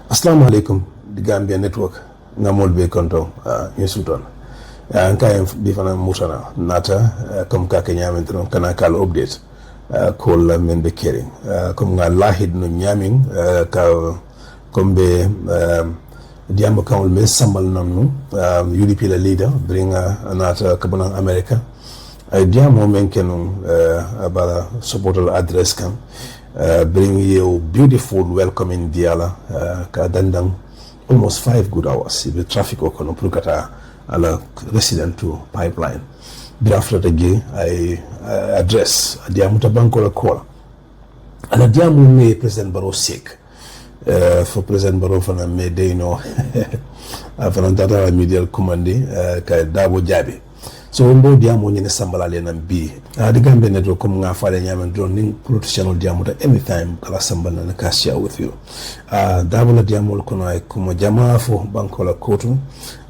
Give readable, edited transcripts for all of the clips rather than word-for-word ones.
Assalamu alaikum, the Gambian network. Ngamol be konto insulton. Nkay bi fana musana nata comme ka kenya mentro kana kal update ko la men be kering comme nga lahid no nyamin ka comme be diambo kawol me sambal nanu UDP Leader bring nata kabana America ay diamo men kenu bala supporter address kan bring you beautiful welcoming diala ka dandang almost 5 good hours the traffic okono prukata ala resident to pipeline bi after the gay I address diamuta banko la kola ala diamu me President Barrow sick for President Barrow fana me dey no afana data media commande ka Darboe jabi so mbo diamu ni sambala le nan bi the Gambian network comme nga fale nyamen don ning politician diamuta anytime kala sambala na ka share with you Darboe la diamu kono ay kuma jamaa fo banko la kotu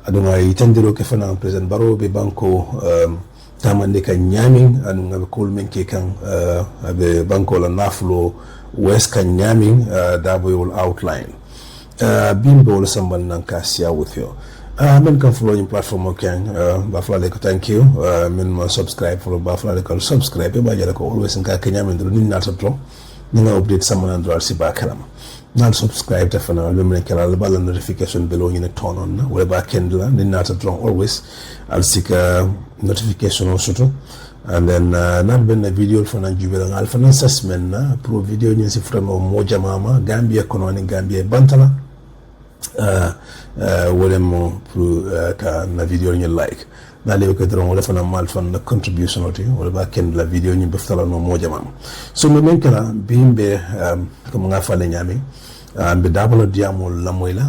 aduna itandiro ke fana President Barrow be banko tamande ka nyamin anu ngabe kol menke kan be banko la naflo west kan nyamin Darboe will outline bimbo wala sambal nan ka share with you men kan follow in platform okay bafla le ko thank you men ma subscribe follow bafla le ko subscribe ba jara ko always nka kenyamin do ni nata to ni nga update sama nan do si ba kalama not subscribe to fana lumene kala bala notification below you turn on wala ba kendla ni nata to always I'll seek a notification also and then not been a video fana jubela al fana assessment na pro video ni si frama moja mama Gambia kono ni Gambia bantala wala mo pro ka na video ni like na lew ko dron wala fana mal fana contribution oti wala ba kendla video ni beftala no moja mama so me men kala bimbe comme nga fale nyami be Darboe diamo la moyla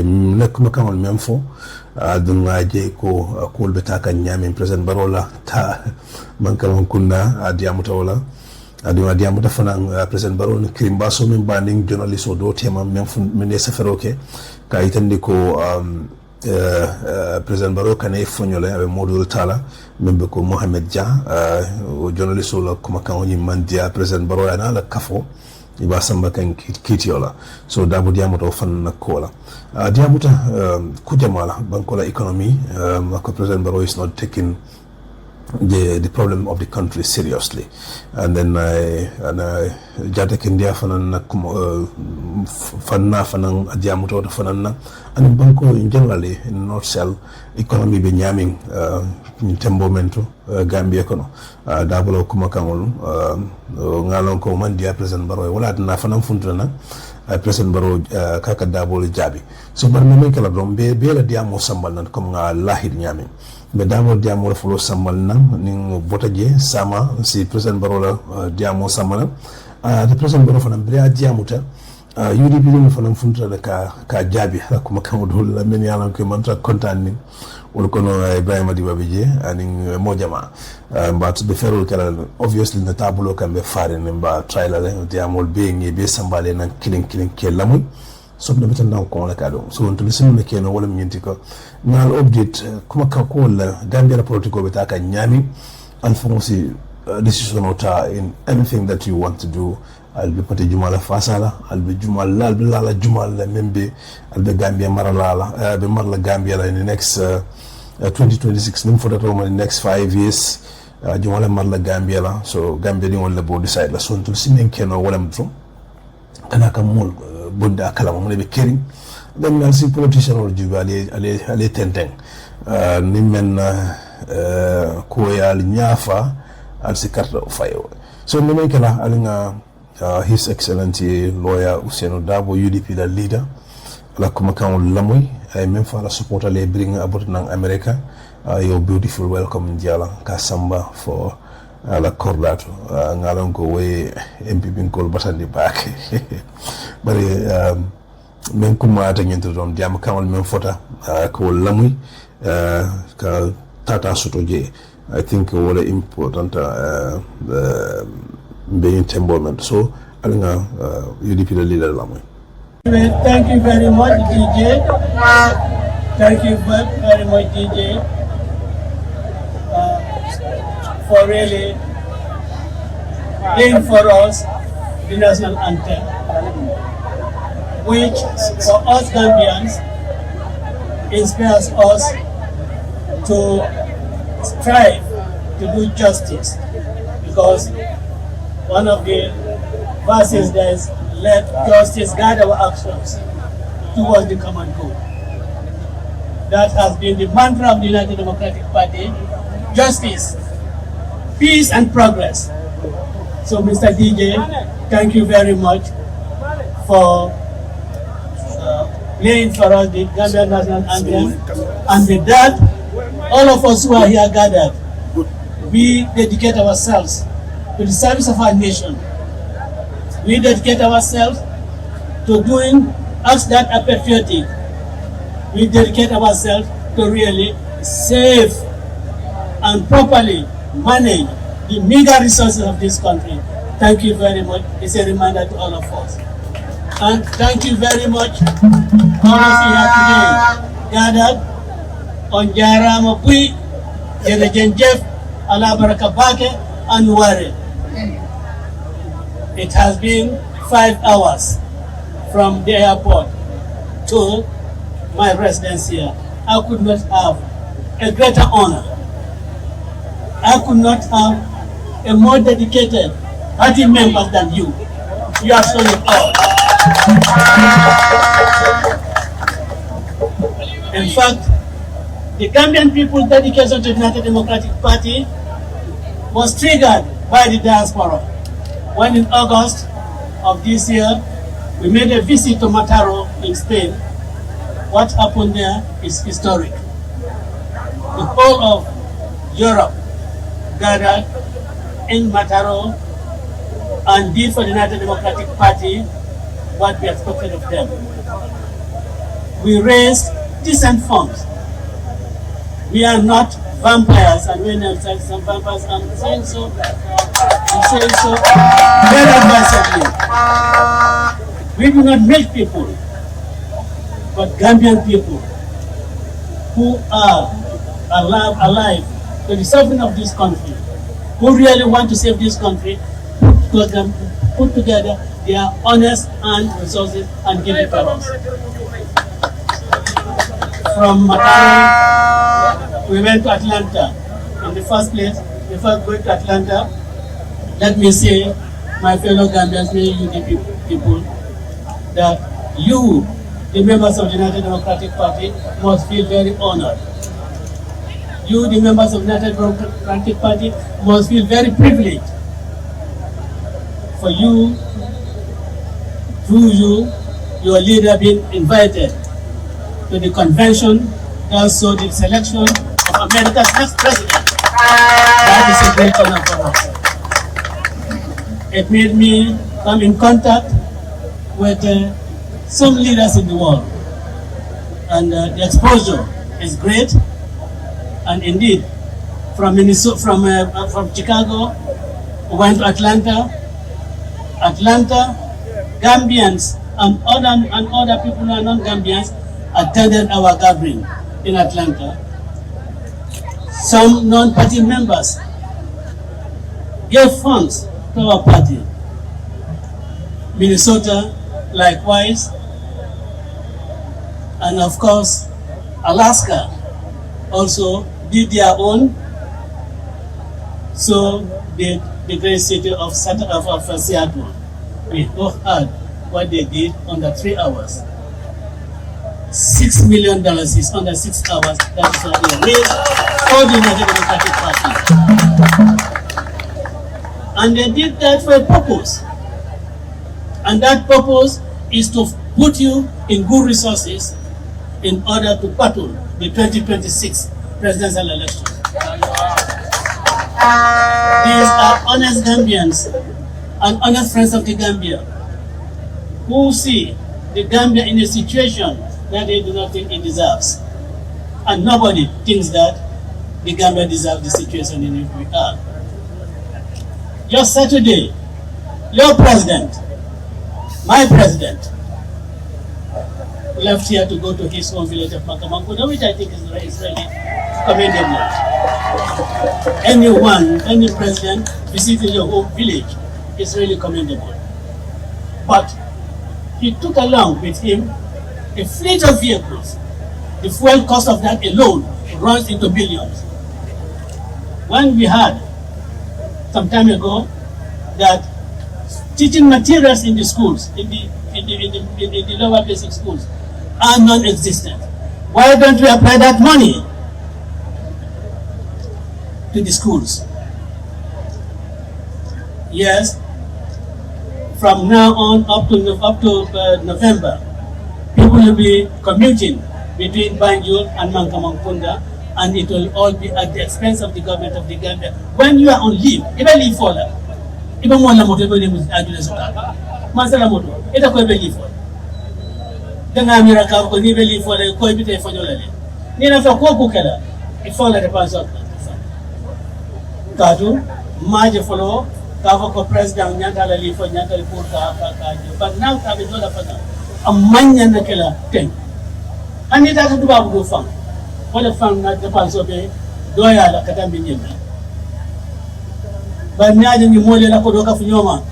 nek ma kamol même fo dunga je ko ko be taka nyami President Barrow la ta man kam kunna diamo tawla aduma diamo fana President Barrow ni krimba so min banding journalist o do tema même fu min safaroke ka itande ko President Barrow kane fonyole abe modul tala membe ko Mohamed Dia o journalist o la kuma kan woni mandia President Barrow ana la kafo iba samba kan kitiola so Darboe diamoto fan na kola diamuta kujamala bankola economy ko President Barrow is not taking the problem of the country seriously and then jata kindia fanan fanna fanan diamuto fanan and banko in generally in North Cell economy be nyaming tembomento Gambia kono Darboe kuma kamol ngalon ko man dia President Barrow wala na fanan funtana President Barrow kaka Darboe jabi so bar me kala dom be la diamo sambal nan comme nga lahid nyaming be Darboe diamo folo sambal nan ning botaje sama si President Barrow la diamo sambal the President Barrow fana bria diamuta UDP ni fana funta ka jabi kuma kan dol la men yalan ko man ta kontan ni wol kono Ibrahima Dibabije ani mojama but the federal kala obviously na tabulo kan be fare ne ba trailer le diamol be ngi be sambale nan killing ke lamu so be tan daw ko la kado so on to lisim ne keno wala minti ko ngal update kuma ka ko la Gambia political be ta ka nyami alfonsi decision ota in anything that you want to do I'll be put a Jumala Fasala, I'll be Jumal, I'll be Lala Jumal, Membe, I'll be Gambia Maralala, be Marla Gambia in the next 2026, for that in the next 5 years, Jumala Marla Gambia, so Gambia on the board decide, so until Simen Ken or Wallam from Tanakamul, Buddha Kalam, maybe caring, then I'll see politician or Jubali, Ale Tenteng, Nimen Koyal Nyafa, I'll see Carter of Fire. So, Nemekala, Alinga. His Excellency Lawyer Ousainou Darboe UDP Leader la kuma kan lamoy ay même fa la supporter les bring about nang America your beautiful welcome diala kasamba for la cordato ngalon ko way MP bin kol batandi back bari même kuma ta nyento don diam kamal même fota ko lamoy ka tata soto je I think wala important being temperament. So, UDP Leader Lamwe. Thank you very much, DJ. Thank you very much, DJ, for really playing for us the national anthem. which for us Gambians inspires us to strive to do justice, because one of the verses there is, let justice guide our actions towards the common good. That has been the mantra of the United Democratic Party: justice, peace and progress. So Mr. DJ, thank you very much for playing for us the Gambian National Anthem. And with that, all of us who are here gathered, we dedicate ourselves to the service of our nation. We dedicate ourselves to doing acts that are patriotic. We dedicate ourselves to really save and properly manage the meager resources of this country. Thank you very much. It's a reminder to all of us. And thank you very much, all of you here today, gathered on Jarama Pui, Jerejen Jeff, Alabaraka Bake, and Ware. It has been 5 hours from the airport to my residence here. I could not have a greater honor. I could not have a more dedicated party member than you. You have shown it all. In fact, the Gambian people's dedication to the United Democratic Party was triggered by the diaspora. When in August of this year, we made a visit to Mataro in Spain. What happened there is historic. The whole of Europe gathered in Mataro and did for the United Democratic Party what we expected of them. We raised decent funds. We are not vampires, and when I'm saying some vampires, I'm saying so very advisedly. We do not make people, but Gambian people who are alive to the suffering of this country, who really want to save this country, put together their honest and resources and give it to us. From Mataro, we went to Atlanta. In the first place, before going to Atlanta, let me say, my fellow Gambians, UDP people, that you, the members of the United Democratic Party, must feel very honored. You, the members of the United Democratic Party, must feel very privileged. For you, through you, your leader being invited to the convention, also the selection of America's next president. That is a great honor for us. It made me come in contact with some leaders in the world, and the exposure is great. And indeed, from Minnesota, from Chicago, we went to Atlanta. Gambians and other people who are non-Gambians attended our gathering in Atlanta. Some non-party members gave funds to our party. Minnesota, likewise, and of course, Alaska also did their own. So did the great city of Seattle. We all heard what they did under 3 hours. $6 million is under 6 hours. That is what they raised for the United Democratic Party. And they did that for a purpose. And that purpose is to put you in good resources in order to battle the 2026 presidential election. These are honest Gambians and honest friends of the Gambia who see the Gambia in a situation that they do not think it deserves. And nobody thinks that the Gambia deserves the situation in which we are. Just Saturday, your president, my president, left here to go to his home village of Makamankuda, which I think is really commendable. Any president visiting your home village is really commendable. But he took along with him a fleet of vehicles. The fuel cost of that alone runs into billions. When we had some time ago that teaching materials in the schools, in the lower basic schools, are non-existent. Why don't we apply that money to the schools? Yes, from now on up to November, people will be commuting between Banjul and Mankamangpunda, and it will all be at the expense of the government of the Gambia. When you are on leave, even leave for that, even more moto, even masala moto, it a leave for. The Namira Kav could even leave for the Koibite for Yolale. Nina for Kokukela, it followed the pass of Kadu, Maja follow, Kavako President Yankala leave for Yankali Purka, but now Kavizola for now. A man killer thing. And it has to do with fun. What a fun not the pass of a doya la Katambian. But now you more than a Kodoka Fioma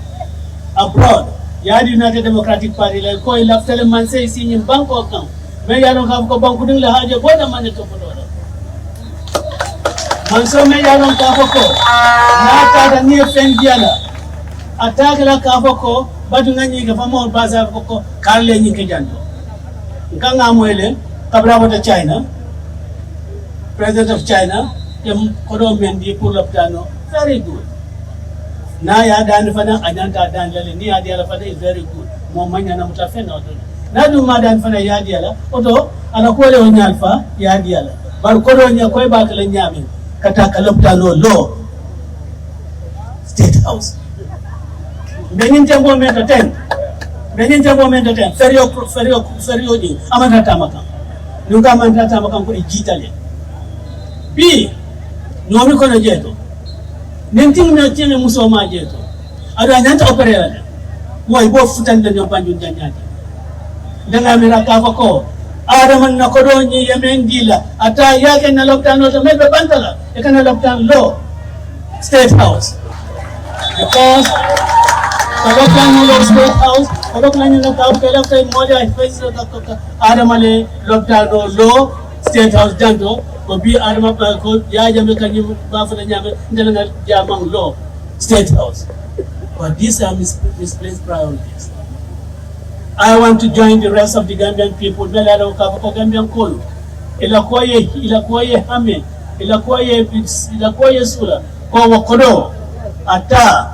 abroad. Yadi United Democratic Party like Koi left Teleman say seen in Bangkok now. May I don't have Kobankuding La Haja, what a money to put on. Manso may I don't have a call. Nata near Fendiana. Attack la Kavoko, but Nani Gavamo Baza Koko, Carle Nikajando. Ganga Muele, Kabravo de China, President of China, Kodomendi Pulaptano, very good. Naya Dan Fana, Adanta Dan Nia Dialafana is very good. Momanya Namutafena. Nadu Madan Fana Yadiala, Oto, Anakwale Onyalfa, Yadiala. Barcoronia Koiba Kalanyami, Katakaloptano law. State House. Benin Temple Meta 10. Benin Temple Meta 10. Ferio, Amatatamaka. Nukamatatamaka for Italy. B. Nomikono Jeto. Nenting na tiene musoma jeto. Ada nyanta operera. Wai bo futan da nyompanju nyanyati. Danga mira kafa ko. Ada man na kodonyi yemendila. Ata yake na lockdown no mebe bantala. Ekana lockdown law. State House. Because lockdown no State House. Lockdown no ka kala kai moja face ada male lockdown no law. State House janto. Be Adama Barrow, Yajame Kanyu Bafana Yame, Jamang Law, State House. But these are misplaced priorities. I want to join the rest of the Gambian people. Melado Kavako Gambian Kolu. Ilakoye Hame, Ilakoye Sula, Kodo, Ata,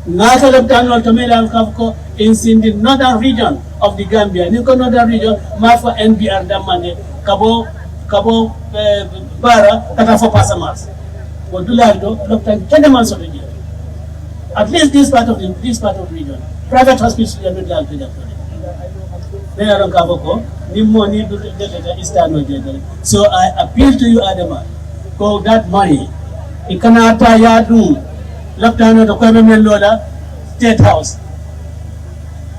Nata Leptano Tomela Kavako is in the northern region of the Gambia. Niko northern region, Mafa NBR Damane, Kabo Bara, Katafo Pasamas. What do I do? Look at 10 months of the year. At least this part of the region. Private hospitals are not allowed to do that. They are on Kavoko. So I appeal to you, Adama, go that money. Ikanata Yadu, Laptano, the Kwame Lola, State House.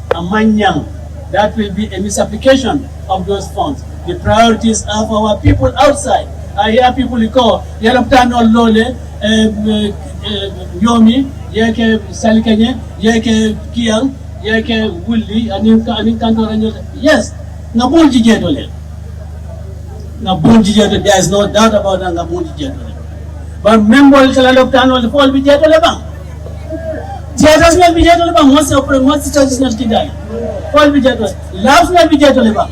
Amanyang. That will be a misapplication of those funds. The priorities are for our people outside. I hear people call Yalaptano Lole, Yomi, Yeke Salikenye, Yeke Kiang, Yeke Wuli, and Kanto. Yes, Nabunji Jedole. Nabunji Jedole, there is no doubt about Nabunji Jedole. But members of Yalaptano, the fall be Jedole. Theaters will be Jedole, most of the churches not die. Fall be Jedole. Laughs will be Jedole.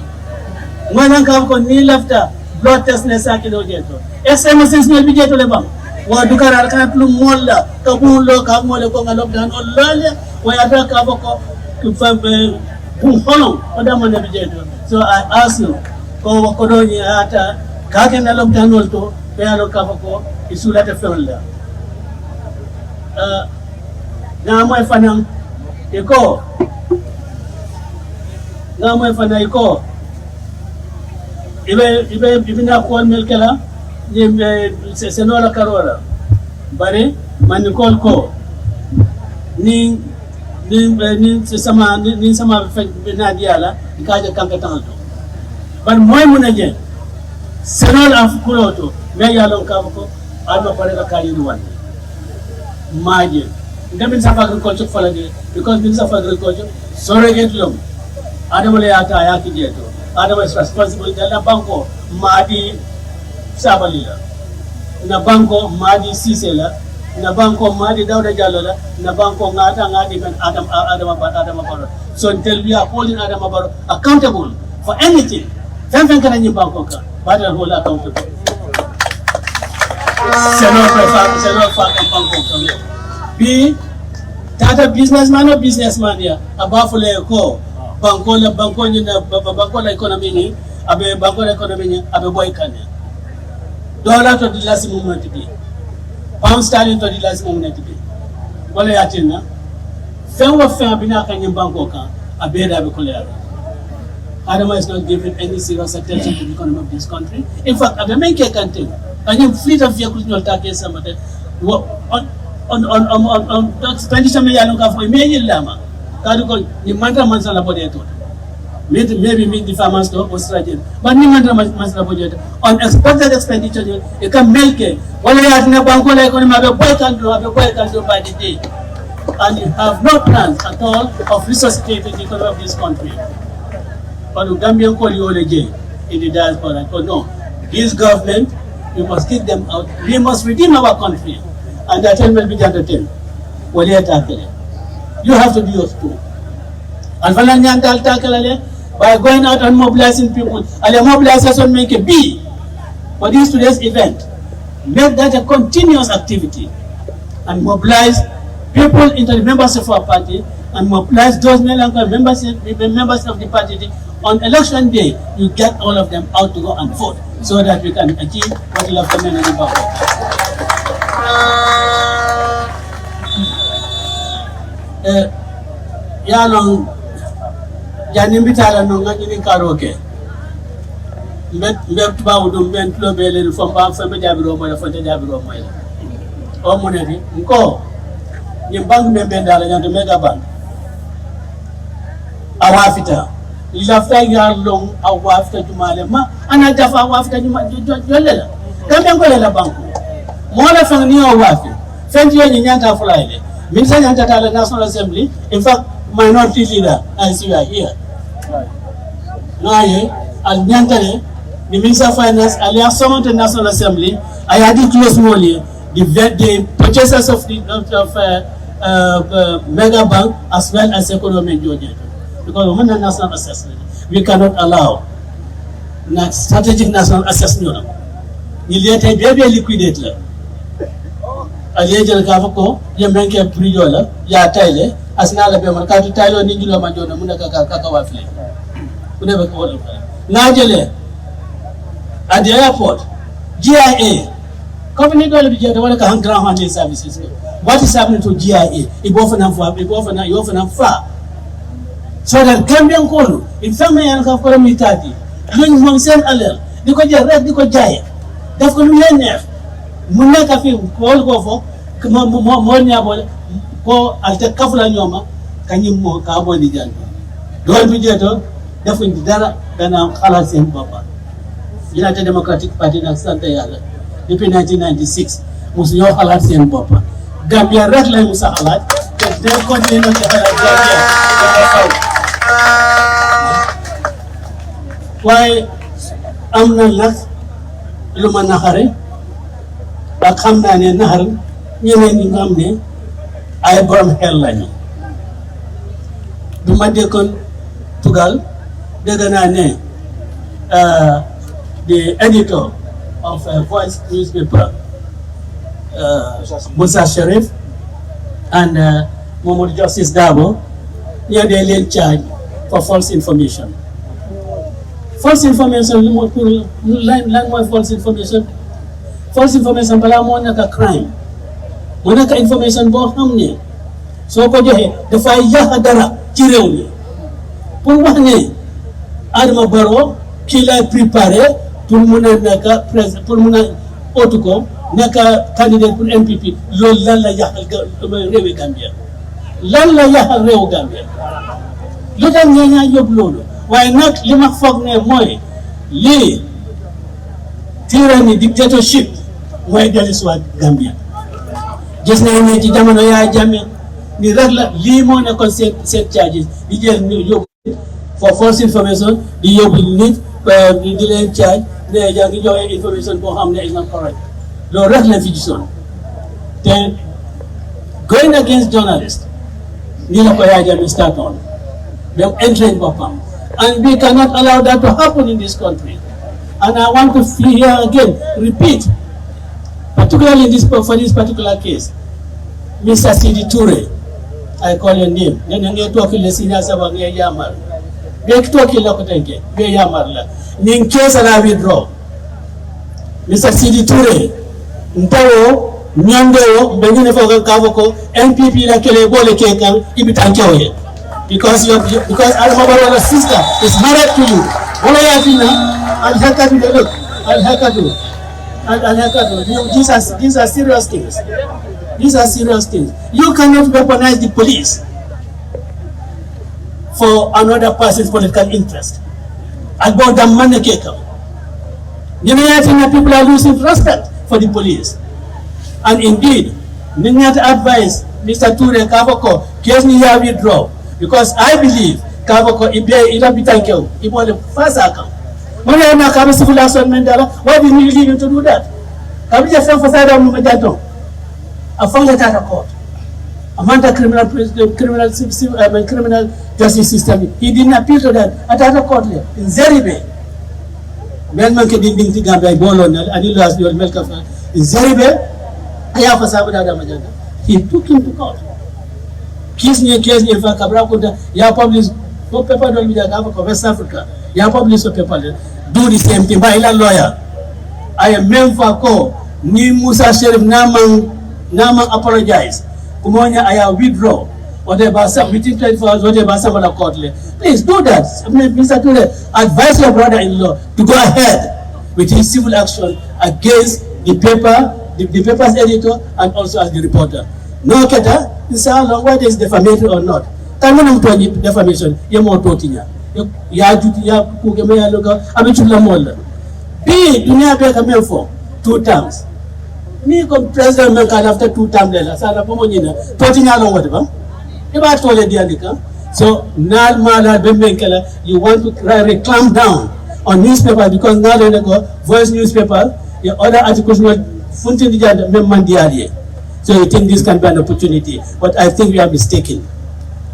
Mwana kavko ni lafta blood test ne sakino jeto. SMS ne bijeto le bang. Wa dukara kan plum molla kabulo ka mole ko ngalok dan olale wa yada kavko kufambe hono odama ne bijeto. So I ask you ko kodoni ata kake na lockdown olto be alo kavko isulata fewla. Na mo fanam iko. Na mo fanam iko. Ibe na call melkela ni senola karola bare man call ko ni sama na diala ikaje kanka tanto ban moy munaje senola afkuloto me yalon kavko alma pare ka kali wan maje ngamin sa agriculture falade because minister of agriculture sorry get long Adama le ata ya kijeto. Adama is responsible na banko Madi Sabalila. Na banko Madi Sisela. Na banko Madi Dauda Jalola. Na banko ngati ben Adama Barrow. So until we are holding Adama Barrow accountable for anything, then can you banko ka? But I hold accountable. B, tata businessman or businessman ya abafule ko banko ni na banko la economy ni abe banko la economy ni abe boy kanya dollar to the last moment bi pound sterling to the last moment bi wala yatina fewa bina kanya banko ka abe da be kolera. Adama is not giving any serious attention to the economy of this country. In fact, abe make a country and you fleet of vehicles no take somebody on expenditure me yalonga for me lama kadu ko ni mantra mansala bodeto maybe meet the farmers to Australia but ni mantra mansala bodeto on expected expenditure you can make it wala ya na banko la economy abe boy can do by the day and you have no plans at all of resuscitating the economy of this country. But the Gambian call you all again in the diaspora. Oh no, this government, we must kick them out. We must redeem our country. And that will be the 10. You have to do yours too. And by going out and mobilizing people, and the mobilization make a B for this today's event. Make that a continuous activity and mobilize people into the members of our party and mobilize those members of the party. On election day, you get all of them out to go and vote so that we can achieve what we have community power. Yalong Janimbitala no ngani karaoke. Met bawdum ben plobele from ba fambe jabiro mo fa jabiro mo o monedi ko ni bank membe ndala nyanto mega bank awafita ilafta yarlong awafta jumale ma ana dafa awafta jumale jolela kambe ngolela banku mo la fang ni awafi fendi ni nyanta fulaile minister nyanta tala National Assembly. In fact, minority leader as you are here naye al nyanta the Minister of Finance, alias summoned the National Assembly. I had it close only the purchasers of the mega bank as well as economic budget. Because when the national assessment, we cannot allow strategic national assessment. Il y a des liquidate là. Aliye jël ka fako yembenke priyo la ya tayle asna la be man ka taylo ni julo ma jona mun ka wa fle. Ku ne ba ko wala. Na jëlé at the airport, GIA, company don't be the one that can ground handling services. What is happening to GIA? It often far. So that Gambian call, in family and have community, doing one same alert, because you're red, because giant. That's going to be enough. Munaka feel call go for more nearby, go at the Kafla Yoma, can you more carbon again? Don't be gentle, definitely than I'm Halasin Papa. United Democratic Party na Santa Yala depuis 1996 musu yo halat sen bop Gambia rek lay musa halat te de continuer no halat Gambia way amna nak luma naxare ba xamna ne naxar ñeneen ñi nga xamne ay borom xel lañu duma dekon tugal degana ne the editor of Voice newspaper, Musa Sharif, and Mohamed Justice Darboe, near the alien charge for false information. False information, learn more false information. False information, but I'm a crime. One information about harmony. So, the fire Yahadara, Kironi. Pour one, Adama Barrow, qu'il a préparé. Pour mon autocom naka candidat pour MPP loolu lan la yaxal réewi Gambia lan la yaxal réewu Gambia lu tax ñaa yóbbu loolu waaye nag li ma foog ne mooy lii tyranny dictatorship mooy dellusiwaat Gambia gis nañ ne ci jamono Yaya Jammeh ni rek la lii moo nekkoon seen charges di jël ñu yóbbu for false information, you will need the delay charge, the young information for harm is not correct. The regulation. Then going against journalists, Nila Koyaja will start on. We have entering Bapam. And we cannot allow that to happen in this country. And I want to here again, repeat, particularly in for this particular case, Mr. Sidi Toure, I call your name. Then you talk in the senior Sabang Yamar. They talk in Lokotenke, Yamarla. In case I withdraw, Mr. Sidi Toure, Ntawo, Nyando, Benine Fogan Kavoko, NPP la Kele Bole Kekan, Ibitanke. Because Adama sister is married to you. I'll help you look. I'll help you. These are serious things. These are serious things. You cannot weaponize the police for another person's political interest. About the money keka. People are losing respect for the police. And indeed, we have to advise Mr. Toure Kavoko, case me here withdraw. Because I believe Kavoko ila bitanke ibo le first account. When I na kabe civil action Mandela, why didn't you leave him to do that? Kabija sent for side of Mujato. I found it at a court. Among the criminal justice system, he didn't appeal to that at a court in Zeribe. Melman didn't think Gambia Bolon and he lost your milk of in Zeribe. I have a Sabada Majanda. He took him to court. Case near for Cabracuda, ya publish no paper don't be the West Africa. Ya publish a paper. Do the same thing by a lawyer. I am member for Ni Musa Sheriff Naman apologize. Kumonya I withdraw. Whatever some within 24 hours, whatever some other court. Please do that. Mr. Toure, advise your brother-in-law to go ahead with his civil action against the paper, the paper's editor, and also as the reporter. No keta. This is how long, whether it's defamatory or not. Come on, defamation, you're more totinya. Ya duty, ya Kugamea logo, Abitula Mola. B, do not be a for 2 times. Me come President Melkan after 2 times, Sala Pomonina, Totina or whatever. If I told you the so, Nad Mala Bemenkela, you want to clamp down on newspaper because now they go, voice newspaper, your other articles not Funtin Mandiarie. So you think this can be an opportunity, but I think we are mistaken.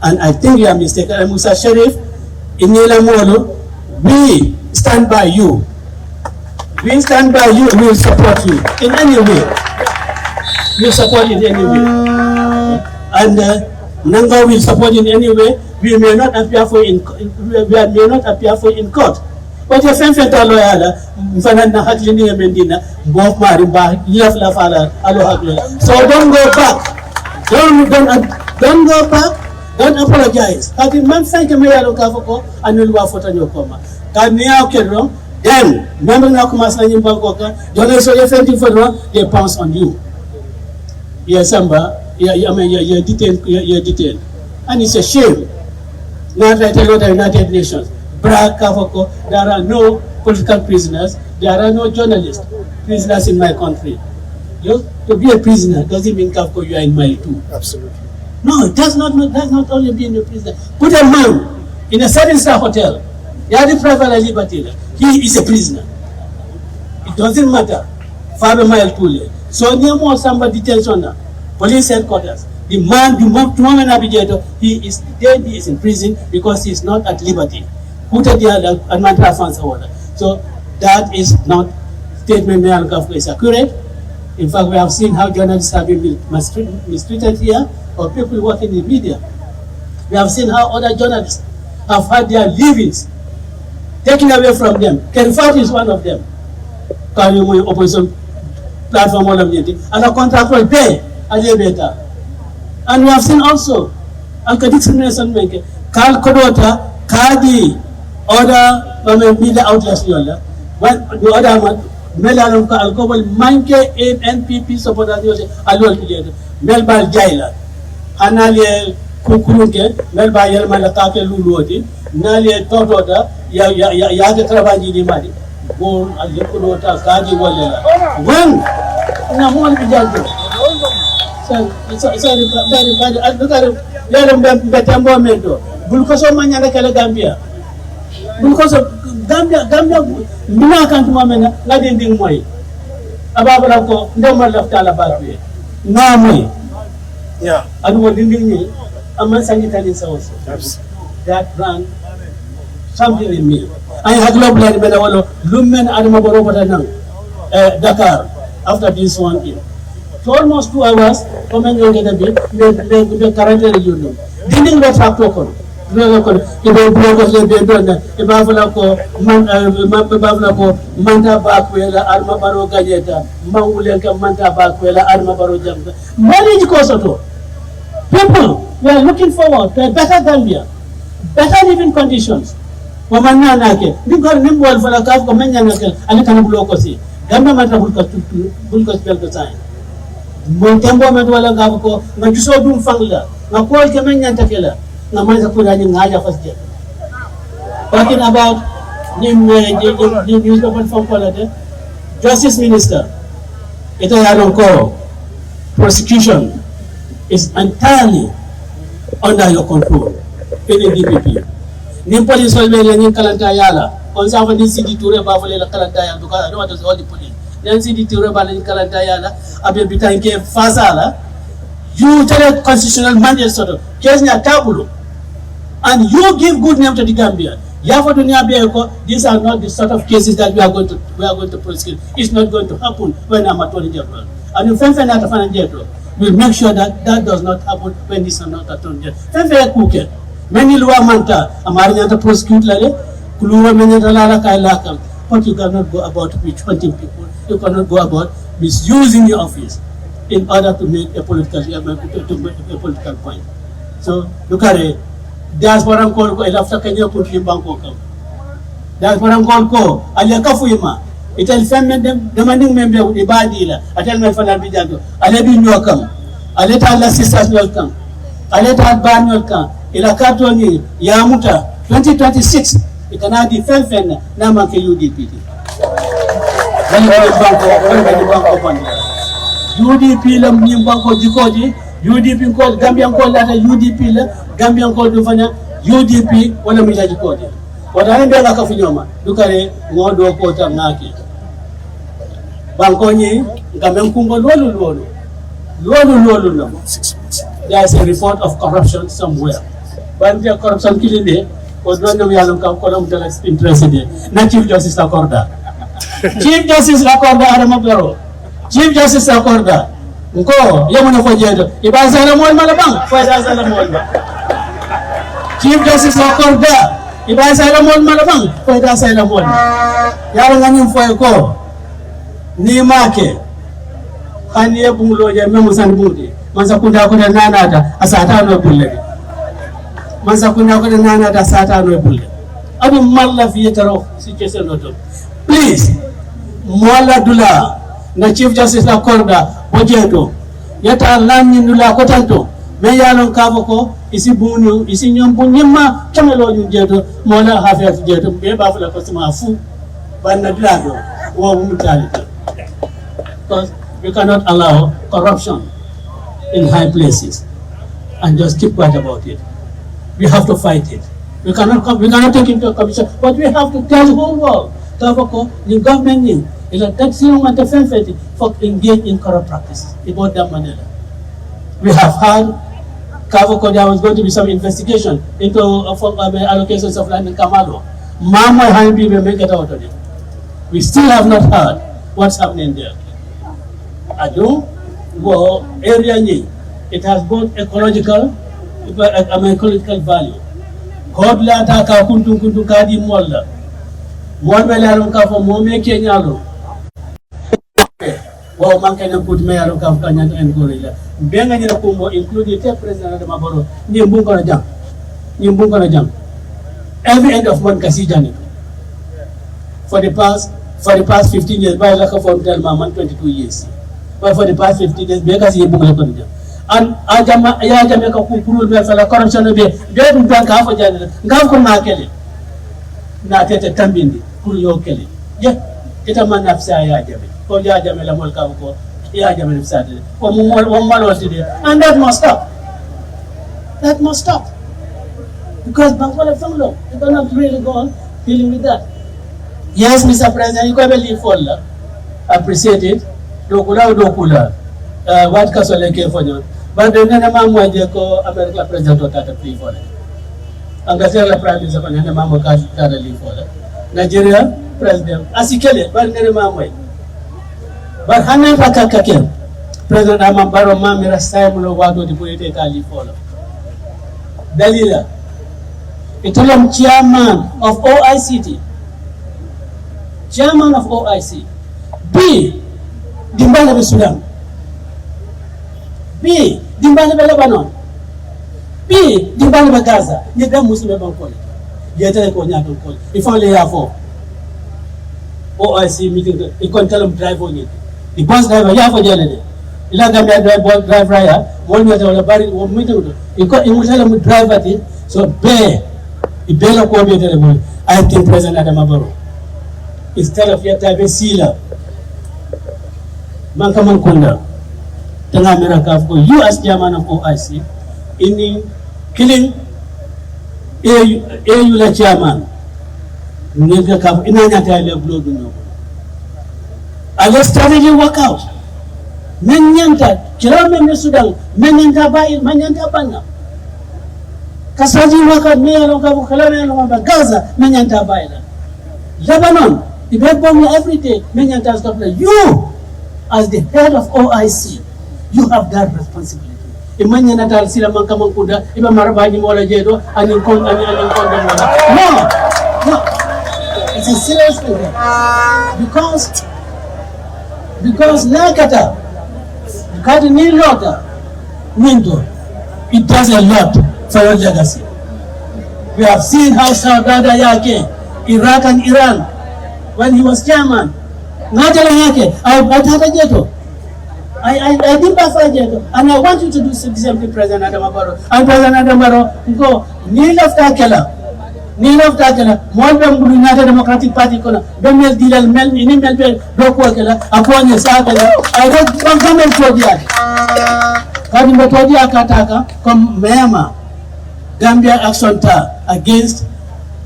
And I think we are mistaken. And Musa Sheriff, Inila Molo, we stand by you. We stand by you, we will support you in any way. We will support you in any way. And Nanga will support you in any way. We may not appear for in court. But your friend lawyer, Mfanana Haklini Mendina, Bob Marimba, Lafala, Alo. So don't go back. Don't go back. Don't apologize. Kati man thank you Mayalo Kavoko and you'll work for your coma. Kania Kedro, then remember now Kumasna Yimbagoka, don't say anything for wrong, they pounce on you. Yes, Samba, you're detained. And it's a shame. Not like the United Nations. There are no political prisoners, there are no journalists, prisoners in my country. To be a prisoner doesn't mean Kafko, you are in Mali too. Absolutely. No, it does not only mean a prisoner. Put a man in a 7-star hotel, he had a private liberty, he is a prisoner. It doesn't matter. 5 miles too. So near more somebody detention, police headquarters. The moment navigator, he is dead, he is in prison because he is not at liberty. Put it there and so that is not statement is accurate. In fact, we have seen how journalists have been mistreated here, or people working in the media. We have seen how other journalists have had their livings taken away from them. Kenfat is one of them. Opposition platform and a contract will pay a little better. And we have seen also discrimination making. Kal Kodota, Kadi, other media outlets, when the other one, Melalum Alcohol, Manke, NPP supporters, Alol together, Melbal Jaila, Analia Kukuruke, Melba Yelmalakake Luluoti, Nalia Totota, Yaga Travaji Madi, Bone, Alcohota, Kadi Walla. When Namon Bijanto. Sorry, look at it, let them better momento. Bulcoso Manana Gambia. because of Gambia mina kan tuma mena ngadi ding moy ababara ko ndema lafta la batwe na moy Yeah. adu dinding ni amma sanitary also that ran something in me I had no blood bela walo lummen Adama Barrow nang Dakar after this one in for almost 2 hours comment you get a bit the current union dinding the factor ko ibe blogo le be donna e bafala ko manta bakwela Adama Barrow gajeta mangule ka manta bakwela Adama Barrow jamda manage ko soto people we are looking forward to a better Gambia better living conditions wamanna nake digor nimbol fala ka ko menya nake ani kan blogo si Gambia matra bulka spell ko sai mon tembo met wala ga ko na juso dum fangla na ko ke menya takela na manza kuna ni ngaja first day talking about the newspaper from Colorado Justice Minister ito yaron ko prosecution is entirely under your control in the DPP ni police will be ni kalanta yala on sa fa ni Sidi Touré ba fa le kalanta yala to ka no what is all the police then Sidi Touré ba le kalanta yala abe bitanke fasala you tell constitutional mandate sort of case na tabulo and you give good name to the Gambia. These are not the sort of cases that we are going to prosecute. It's not going to happen when I'm Attorney General. And if we'll make sure that that does not happen when this is not Attorney General. Many law manta amarinya to prosecute lale kuluwa meneta lala kailaka, but you cannot go about hunting people. You cannot go about misusing your office in order to make a political point. So look at it. Diaspora ko elafta Kenya ko banko ko diaspora ko ali kafuyima itel femme demanding member ibadila atel me fana bijago ale bi nyokam ale ta la sisters welcome ale ta ban welcome ila katoni ya muta 2026 ikanadi femme na manke UDP banko UDP lam ni banko jikoji UDP ko Gambian ko lata UDP la Gambian ko do fanya UDP wala mijaji ko de wala hande la ka funyoma dukare ngodo ko ta ngaki banko ni ngamen kungo lolu no there is a report of corruption somewhere but the corruption kilinde o do no yalon ka ko dum dala interested na chief justice accorda Adama Barrow chief justice accorda Nko, yamuna fo jeedo ibaza la mol mala bang fo ibaza la mol ba chief justice accorda ibaza la mol mala bang fo ibaza la mol yaro ngani fo ko ni make khaniye bungulo je memu san bunde manza kunda ko nanata asata no bulle manza kunda ko nanata asata no bulle adu malla fi taro situation no to please mola dula na chief justice accorda Ojedo yata lani nula kotanto me yalon kavo ko isi bunu isi nyombu nyima chamelo jedo mola hafi jedo be ba fula ko sima fu banna drado wo mutali because we cannot allow corruption in high places and just keep quiet about it. We have to fight it. We cannot take into a commission, but we have to tell the whole world kavo ko the government that's the for engage in corrupt practices about that Manila. We have had there was going to be some investigation into allocations of land in Kamalo. Mama Hanbi will make it out of it. We still have not heard what's happening there. Ado, well, area ni, it has both ecological value. Kodla taka kuntu kadi molla. Mwabela runka for mome kenyalo. Wow, man can put me out of Kanya and Gorilla. Benga ni Kumbo, including the President Adama Barrow, Nimbunga jam. Every end of month Kasijani. For the past 15 years, by lack of man 22 years. But for the past 15 years, because he bunga and Ajama Yajamaka Kuru, the corruption of the Dev Bank half a general, Gavko Kelly. Not at a Tambindi, Kuru Kelly. Yeah, it's a man of Sayajami. And that must stop. That must stop. Because Bangwala Fanglo, you cannot really go on dealing with that. Yes, Mr. President, you can believe for appreciate it. Dokula. What Kasole came for you. But the Nanama ko American President or Tata plea for it. And the Prime Minister of Nanama Tata leave for it. Nigeria President, as he killed it, but Nanama. But Hana Pakakakem, President Adama Barrow Mamira Simon Wado the Poeta leave for it. Dalila, Italam chairman of OICT. Chairman of OIC. B. Dimbale be Sudan. B. Dimbale be Lebanon. B. Dimbale be Gaza. Ye dem Muslim ban kole. Ye tele ko nya don kole. If only have for OIC meeting, he can tell them drive on it. The bus driver, ya for jele. Ila Gambia drive raya. One meter on the bari, one meter. He will tell them drive at it. So be. He better ko be tele. I think President Adama Barrow. Instead of your type of sealer, Mankaman Kunda, Tangamera Kafko, you as chairman of OIC, in killing a chairman, Nigga Kaf, in an entire blood. And the strategy work out. Menyanta, Kilometer Sudan, Menyanta Bay, Menyanta Bana. Kasaji work out, Mayor of Kalana, Gaza, Menyanta Bay. Lebanon. The backbone every day, many times you, as the head of OIC, you have that responsibility. Imanya natal sila mangkamankuda, iba marabani mola jedo, no, it's a serious thing. Because nakata, kati ni lota, window, it does a lot for your legacy. We have seen how Saudi Arabia, Iraq and Iran, when he was chairman, I did and I want you to do the same thing, President Adama Barrow. And President Adama Barrow, go, kneel of Takela, more United Democratic Party, Bemel Dilal Mel, in Mel, Dokela, upon your Sakela, I read from Gamel Todia. Kadimba Todia Kataka, come Mema, Gambia Action against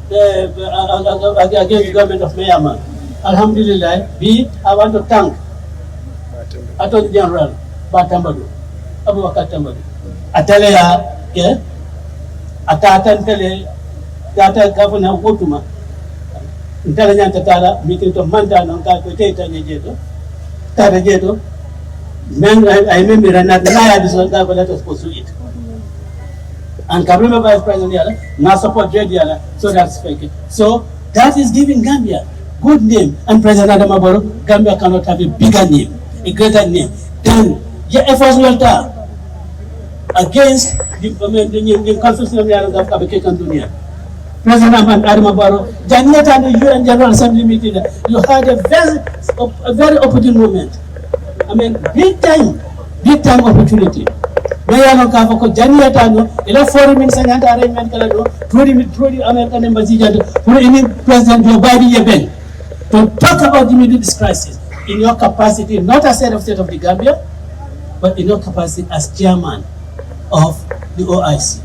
the government of Myanmar. Alhamdulillah, I want to thank Attorney General Batambadu, Abu Bakar Tambadu. Atele ya, atele, data governor Wotuma. Intelligent Tala, meeting to Manta, non calculator, Tarajeto. Men, I remember that Naya is not going to supposed to eat. And Kabima Vice President, now support Jediala, so that's fake. So that is giving Gambia good name, and President Adama Barrow, Gambia cannot have a bigger name, a greater name. Then your efforts will die against the constitution of the Dunia. President Adama Barrow, January and the UN General Assembly meeting, you had a very opportune moment. I mean, big time opportunity. Mayano Kafoko, January Tano, 4 minutes and arrangement, 20 American embassy, President Joe Biden, to talk about the Middle East crisis in your capacity, not as head of state of the Gambia, but in your capacity as chairman of the OIC.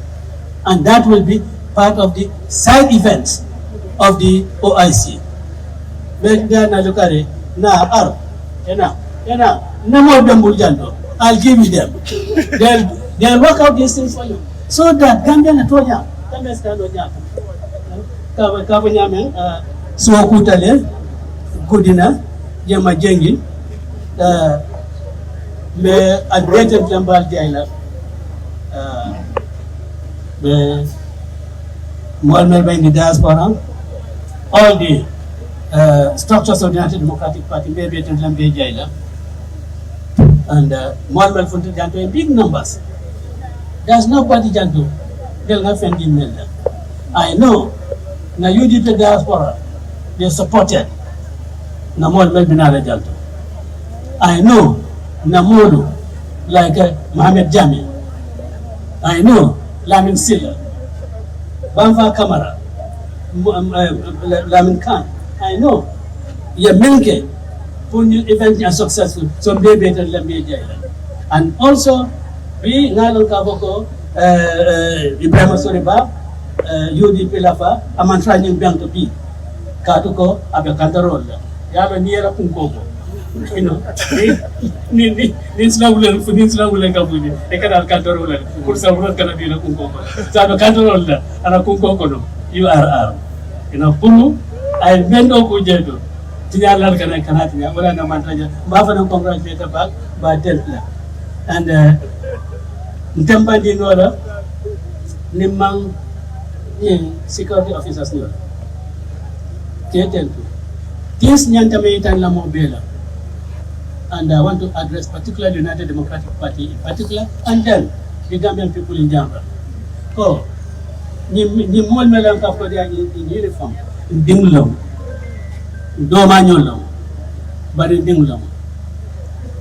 And that will be part of the side events of the OIC. I'll give you them. They'll work out these things for you. So that Gambian Atoya, Swakutale, Kudina, Yamajengi, me admitted Lambal Jaila, me Muhammad in the diaspora, all the structures of the United Democratic Party, maybe at Lambe Jaila, and Muhammad Funtu Janto in big numbers. There's nobody Janto, they'll not find in Melda. I know, na UDP diaspora, they supported Namol Melbinara Janto. I know Namodu, like Mohamed Jami. I know Lamin Silla, Banfa Kamara, Lamin Khan. I know Yemenke, who eventually are successful, so maybe better than and also, we Nalon Kaboko, Ibrahim Soriba, UDP Lafa, I'm trying to be. Katuko abe kantarola. Yalo niera kunkoko. You know, ninsla wulen kabuni. Ekana kantarola. Kursa wulen kana dina kunkoko. Sabe kantarola ana kunkoko no. URR. You know, pulu ay bendo ko jedo. Tinya lal kana tinya wala na mantaja. Ba fa na congratulate back ba templa. And ntemba dinola nimang security officers nyola. This Nyantame la Mobela. And I want to address particularly the United Democratic Party in particular, and then the Gambian people in general. Oh, ni mol melan ka ko dia in uniform, dinglam. Do manyolam. Bari dinglam.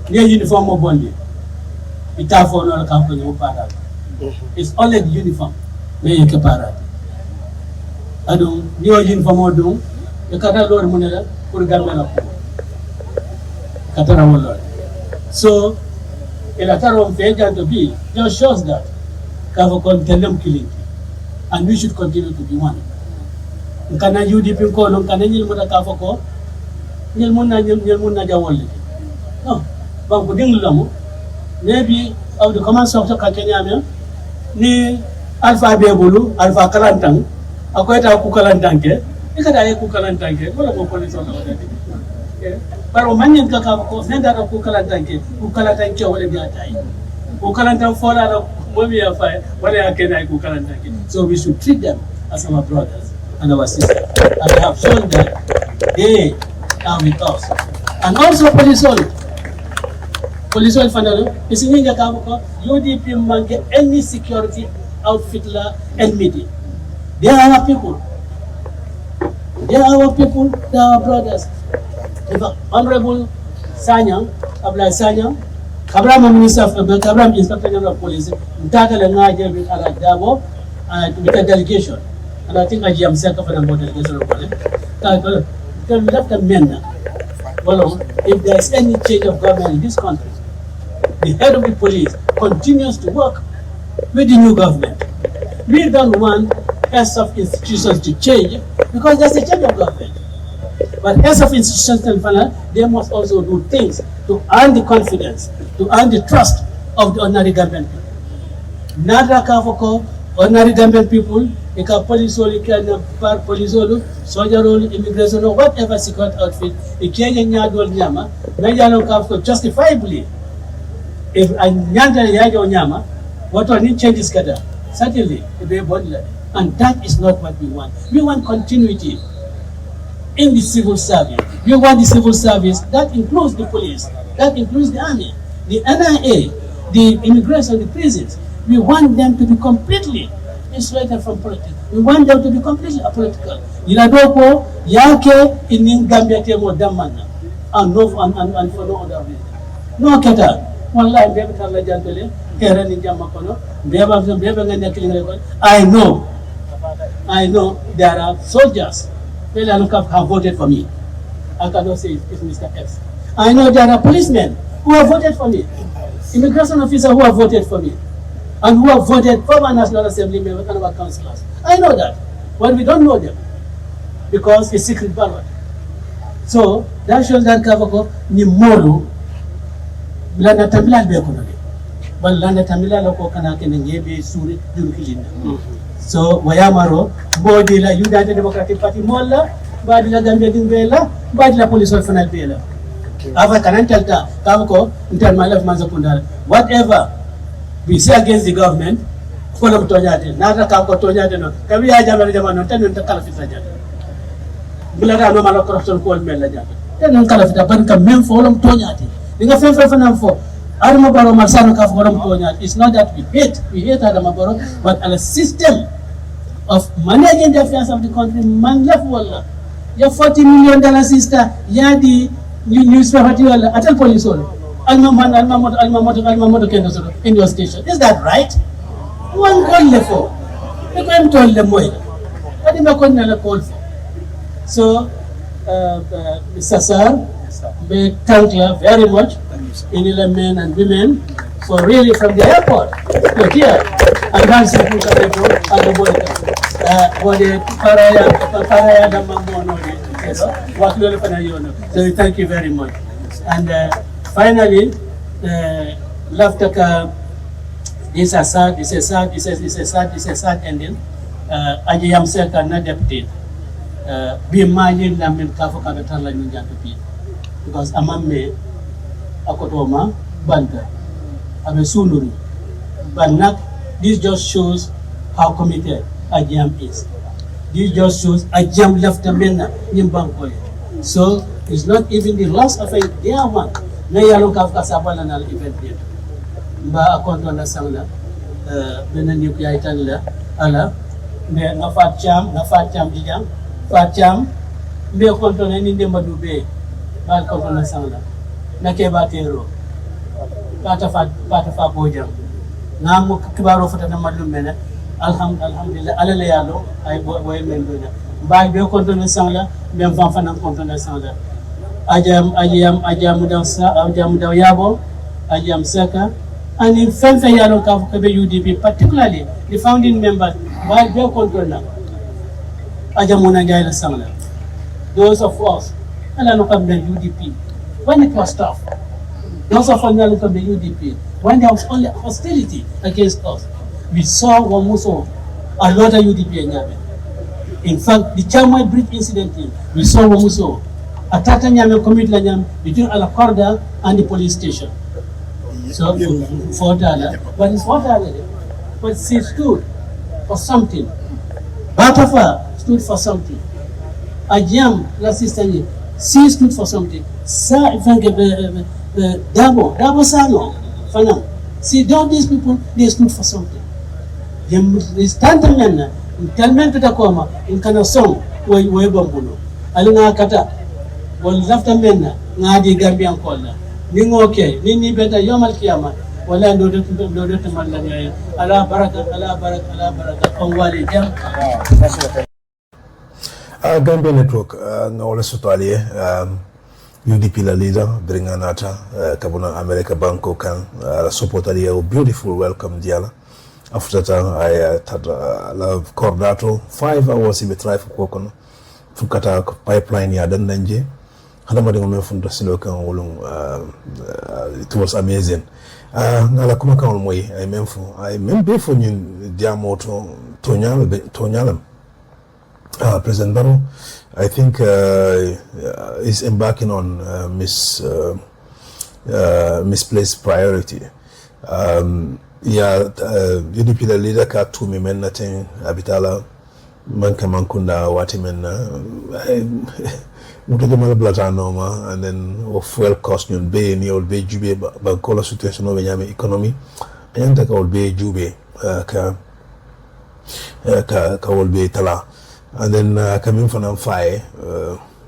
Ni uniform mo bondi. Ita fo no ka ko ni para. It's only the uniform. Me yake para. Adu ni uniform mo dum. Kata Lord Munela for Gambia. Katara Lord. So, Elataro of the agent to be just shows that Kavakon tell them killing. And we should continue to be one. Kana UDP Kolon, Kana Nilmuna Kavako, Nilmuna Jawali. No, but within Lamu, maybe of the command structure Kakanyamia, ni Alpha Bebulu, Alpha Kalantang, Akweta Kukalantanke. Ikada kukalantanke wala ko police on the pero manyen ka ko nenda ka kukalantanke wala biya tay kukalantan fola na momi ya fa wala ya kena kukalantanke. So we should treat them as our brothers and our sisters, and I have shown that they are with us. And also police finally is in the ko UDP manke any security outfit la enmity. They are our people. They are our people, they are our brothers. Honorable Sanyang, Abla Sanyang, Kabram Minister of Kabram Inspector General of Police, Tata Langaja with Darboe with a delegation. And I think I am second for the delegation of police. Let them men. Well, if there is any change of government in this country, the head of the police continues to work with the new government. We don't want heads of institutions to change because there's a change of government. But heads of institutions, they must also do things to earn the confidence, to earn the trust of the ordinary Gambian people. Nada Kafoko, ordinary Gambian people, ika police soldier role, immigration or whatever secret outfit, ikenya nyadol nyama, najalo Kafoko justifiably. If a nyanda yajo nyama, what one changes kada? Certainly, and that is not what we want. We want continuity in the civil service. We want the civil service that includes the police, that includes the army, the NIA, the immigration, the prisons. We want them to be completely insulated from politics. We want them to be completely apolitical. Yinadoko yake in Gambia temo damana, and for no other reason. No keta. Wallahi bebe tarla jantole kere ni jamma kono bebe ngani killing record. I know there are soldiers who have voted for me. I cannot say it's Mr. X. I know there are policemen who have voted for me, immigration officers who have voted for me, and who have voted for my National Assembly members and our councillors. I know that, but we don't know them because it's secret ballot. So that shows that Kavako ni molu lana tamila be kono de bal lana tamila lako kana kene ngebe suri juru kilinda. So wayamaro bodi la United Democratic Party molla badi la Gambia dimbela badi la police final bela ava kanantalta kamko inter malaf manzapundala whatever we say against the government kono mtonyate nata kamko tonyate no kabi ya jamano tan kala fisa jata bulata no mala corruption ko mel la jata tan kala fita ban kam même fo lom tonyate dinga fen for Adama Barrow Marsano Kaf Gorom. It's not that we hate Adama Barrow, but a system of managing the affairs of the country, man left walla. Your $40 million sister, Yadi newspaper at police Alma in your station. Is that right? One call left for. The crime told them well. What did I call for? So Mr. Sir, we thank you very much, in men and women, for really from the airport to here, advancing to the board, and the board, So we thank you very much. And finally, this is a sad ending. Aji yam seka na deputy. Be imagine na min kafo kabetan la nyanja tupi. Because amamme akotoma banda abe sunuri. But not, this just shows how committed Ajam is. This just shows Ajam left the men in Bangkok. So it's not even the loss of a dear one. Na yalo kafka sabala na event here. Ba akonto na sangla. Bena nuclear itan la ala. Me na fat cham jijang. Fat cham. Me akonto na ninde madube. Ba akonto na sangla. Na keba tero. Pata fa bojang. Namu kibaro fata na madum mena. Alhamdulillah alala yalo ay boy men do na bay be konto na sangla même fan fan konto na sangla ajam daw yabo ajam saka and in fenfe yalo ka be UDP, particularly the founding members bay be konto na ajam mona gay la sangla. Those of us ala no kam be UDP when it was tough, those of us ala kam be UDP when there was only hostility against us. We saw Wamuso, a lot of UDP Nyame. In fact, the Chamway Bridge incident, we saw Wamuso, a Tata Nyame committed between Alacorda and the police station. So, $4, but it's $4. But she stood for something. Batafa stood for something. Ajam, last sister, she stood for something. Darboe Sano, Fanam. See, all these people, they stood for something. They stand in talment to Koma in Kanasong, where Bambuno. Alina Kata, one after men, Nadi Gambian Kola. Ningoke, Nini Beta Yomal Kiama, while I know to Malaya, Allah Baraka, on Wali Jam. Gambian Network, Nola Sotalia, UDP Leader, bring anata, Kabuna America Banco can support a beautiful welcome, Diala. After that, I had a lot of Cordato, 5 hours in the try for Kokono, Fukata pipeline, Yadan Nanje. Hadamadi from the Silokan, it was amazing. Nalakumaka on way, I remember for you, Diamoto, Tonyalam. President Barrow, I think, is embarking on misplaced priority. UDP Leader ka to me men natin abitala manka mankunda wati men mutoge mala blatano ma and then of fuel cost yun be ni old be jube ba kola situation over nyame economy ayanta ka old be jube ka old be tala and then coming from fire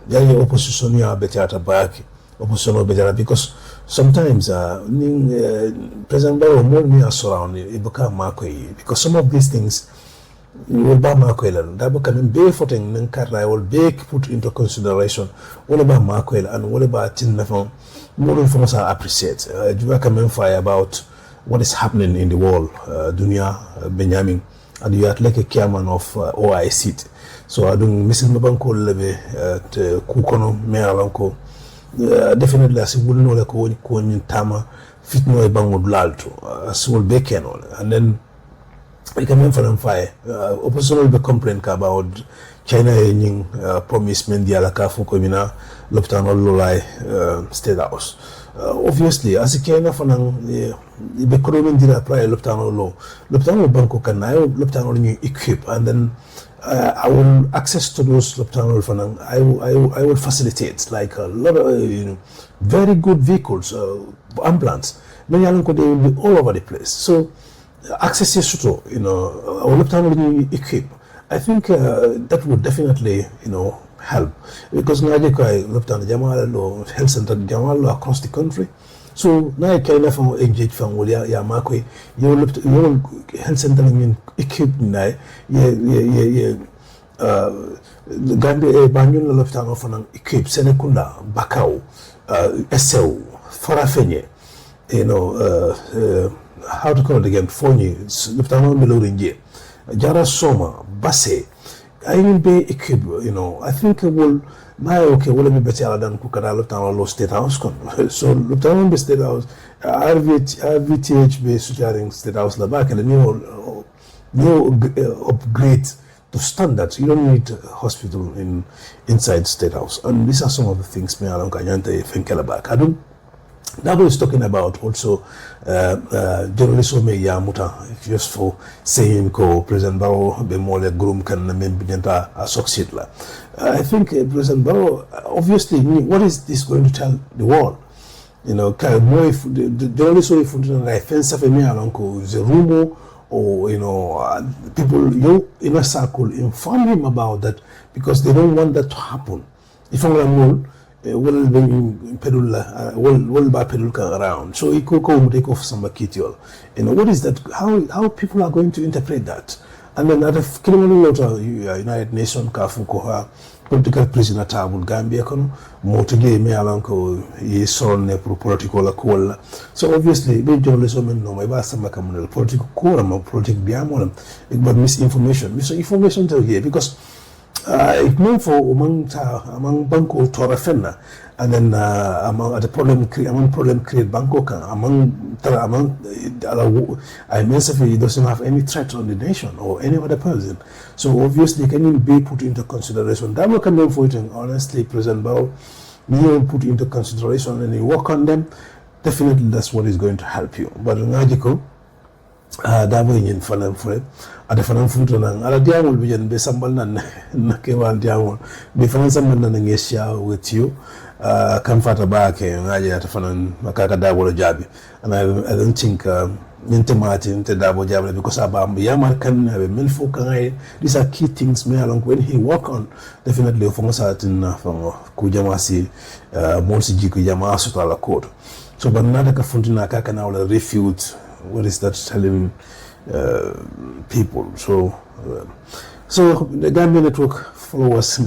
the opposition ya better back opposition better because sometimes President Barrow more me surround it become Marquis because some of these things will be Marquis that becoming barefooting I will be put into consideration all about Marquis and all about Tinafon more information I appreciate. You come fire about what is happening in the world, Dunia Benjamin, and you are like a chairman of OIC. So I don't miss my banko lebe at Kukono Mealanko. Definitely as you wouldn't know like when Tama fit no bango blalto as will be and then we can for them fire opposition will be complaint about China in promise mendi ala kafu komina loptano lolai state house obviously as a China for the becoming did apply loptano banko can I loptano new equip and then I will access to those loptano fanang I will facilitate like a lot of very good vehicles ambulance many they will be all over the place so access is to loptano new equip I think that would definitely help because Najeka loptano Jamal health center Jamal across the country. So now I kind of engage from Wolia Yamakwe, you health center equipped now, Gambia Banyun left on off an equipped Senekunda, Bakau, SL, Farafenye, how to call it again, Fonyi, left on Melorinje, Jara Soma, Basse, I will be equipped, I think my will be better than Kukara Lutano State House. So Lutano State House, RVTH based State House the back and a new upgrade to standards. You don't need a hospital inside State House. And these are some of the things me along Kanyante Fenkelabak. Darboe is talking about also journalists me yamuta just for saying President Barrow be more like groom can a succeed la. I think President Barrow obviously what is this going to tell the world? More if the journalists if offensive me along is a rumor or people in a circle inform him about that because they don't want that to happen. If I'm will be pedula will buy pedulka around. So it could take off some kittiol. What is that? How people are going to interpret that? And then at a criminal law, United Nations Kafukoha, political prisoner table Gambia kono, motige me alanko ye son ne political call. So obviously be journalism no my basa makamunal political call political biamol but misinformation. Misinformation to here because it meant for among banko torafena and then among the problem create banko among I mean he doesn't have any threat on the nation or any other person. So obviously can even be put into consideration. That will come in for it, and honestly President Barrow will put into consideration and you work on them. Definitely that's what is going to help you. But ngajiko Darboe in fanam for it. At the fanam fruit and ala diamol be jen be sambal na kewan diamol be fanan sambal na ngesia with you come fata back ngaje at fanan makaka Darboe jabi and I don't think into Darboe jabi because abam yamar kan have milfo kan these are key things me along when he work on definitely for certain from kujamasi monsi jiku jama sutala code so but nada ka fundina kaka na wala refute. What is that telling people? So the Gambian network followers, a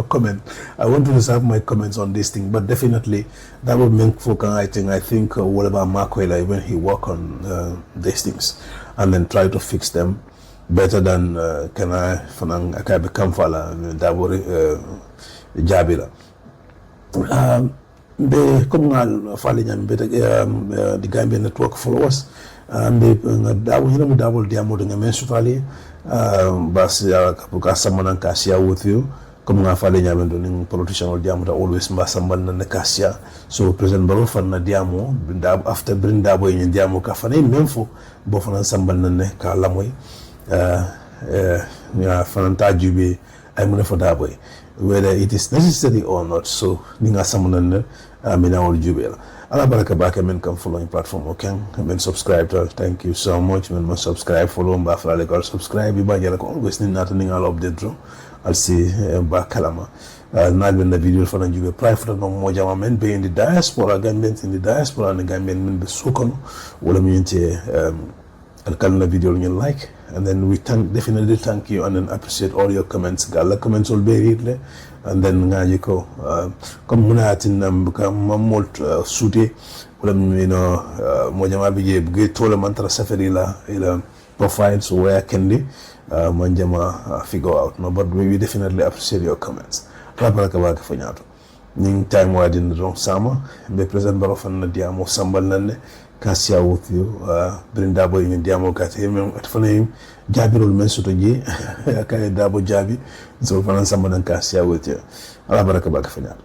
comment. I want to reserve my comments on this thing, but definitely that would make folk. I think whatever Markwela when he work on these things and then try to fix them better than can I become fala Darboe Jabila. Be komungal fali nyam be the Gambian network followers and the Darboe diamo de ngamen sutali bas ya kapuka samana kasia with you komungal fali nyam do politician or diamo always mbasambal na kasia so President Barrow fan na diamo after bring Darboe in diamo ka fane memfo bo fana sambal na ka lamoy ya fana jube ay mune for Darboe whether it is necessary or not. So ninga samunan mina ol jubel ala baraka baka men kam following platform okay men subscribe to thank you so much men subscribe follow mba fala le subscribe ba jala ko always ni nata ninga al update do al si ba kalama na ben na video fana jube private no mo jama men be in the diaspora Gambians in the diaspora and Gambian men be sukono wala mi yente al kalna video you like and then we definitely thank you and then appreciate all your comments. Gala comments will be read and then ngaji ko comme munatin mamol suute wala mo jama bije buge tole mantra safari la ila profiles where can they manjama figure out no but we definitely appreciate your comments. Baraka baka fanyato ning time wadin ron sama be President Barrow fan na diamo sambal nanne Kasia with you, bring Darboe in Diamo cat him at Faname, Jabirul Mensutoji, Darboe Jabi, so Fanan Samban and Kasia with you. Alabaraka Bakafina.